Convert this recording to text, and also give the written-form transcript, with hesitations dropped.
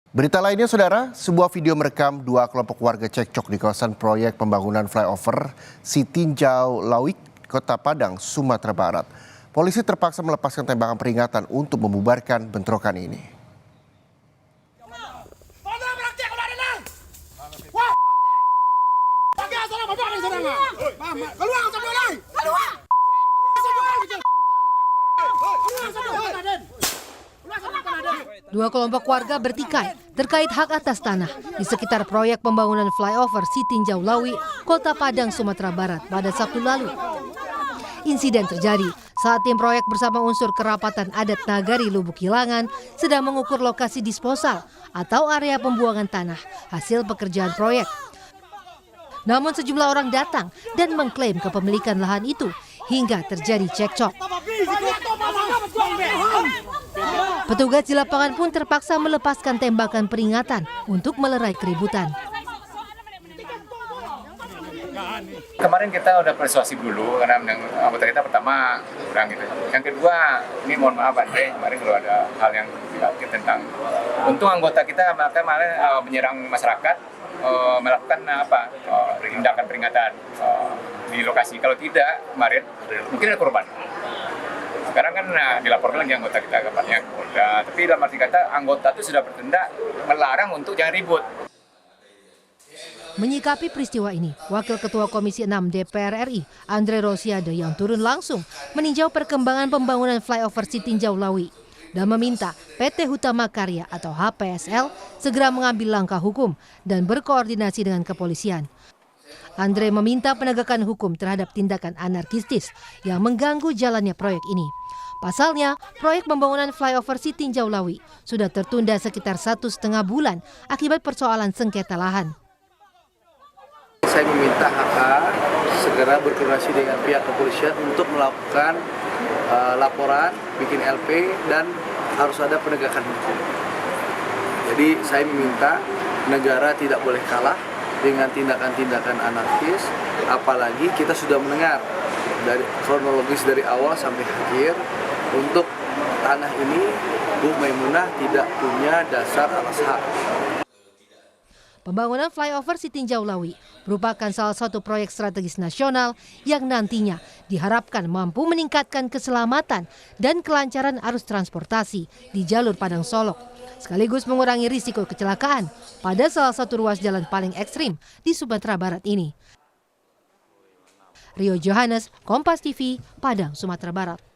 Berita lainnya, saudara, sebuah video merekam dua kelompok warga cekcok di kawasan proyek pembangunan flyover Sitinjau Lawik, Kota Padang, Sumatera Barat. Polisi terpaksa melepaskan tembakan peringatan untuk membubarkan bentrokan ini. Dua kelompok warga bertikai terkait hak atas tanah di sekitar proyek pembangunan flyover Sitinjau Lawik, Kota Padang, Sumatera Barat pada Sabtu lalu. Insiden terjadi saat tim proyek bersama unsur kerapatan adat Nagari Lubuk Hilangan sedang mengukur lokasi disposal atau area pembuangan tanah hasil pekerjaan proyek. Namun sejumlah orang datang dan mengklaim kepemilikan lahan itu hingga terjadi cekcok. Petugas di lapangan pun terpaksa melepaskan tembakan peringatan untuk melerai keributan. Kemarin kita udah persuasif dulu karena anggota kita pertama kurang gitu. Yang kedua, ini mohon maaf Andre, kemarin kalau ada hal yang negatif tentang untung anggota kita kemarin menyerang masyarakat, melakukan tindakan peringatan di lokasi. Kalau tidak kemarin mungkin ada korban. Sekarang kan dilaporkan lagi anggota kita ke Polda, tapi dalam arti kata anggota itu sudah bertindak melarang untuk jangan ribut. Menyikapi peristiwa ini, Wakil Ketua Komisi 6 DPR RI, Andre Rosiade yang turun langsung meninjau perkembangan pembangunan flyover Sitinjau Lawik dan meminta PT Hutama Karya atau HPSL segera mengambil langkah hukum dan berkoordinasi dengan kepolisian. Andre meminta penegakan hukum terhadap tindakan anarkistis yang mengganggu jalannya proyek ini. Pasalnya, proyek pembangunan flyover Sitinjau Lawik sudah tertunda sekitar 1,5 bulan akibat persoalan sengketa lahan. Saya meminta HK segera berkoordinasi dengan pihak kepolisian untuk melakukan laporan, bikin LP, dan harus ada penegakan hukum. Jadi saya meminta negara tidak boleh kalah dengan tindakan-tindakan anarkis, apalagi kita sudah mendengar dari kronologis dari awal sampai akhir untuk tanah ini Bu Maimunah tidak punya dasar atas hak. Pembangunan flyover Sitinjau Lawik merupakan salah satu proyek strategis nasional yang nantinya diharapkan mampu meningkatkan keselamatan dan kelancaran arus transportasi di jalur Padang Solok, sekaligus mengurangi risiko kecelakaan pada salah satu ruas jalan paling ekstrim di Sumatera Barat ini. Rio Johannes, Kompas TV, Padang, Sumatera Barat.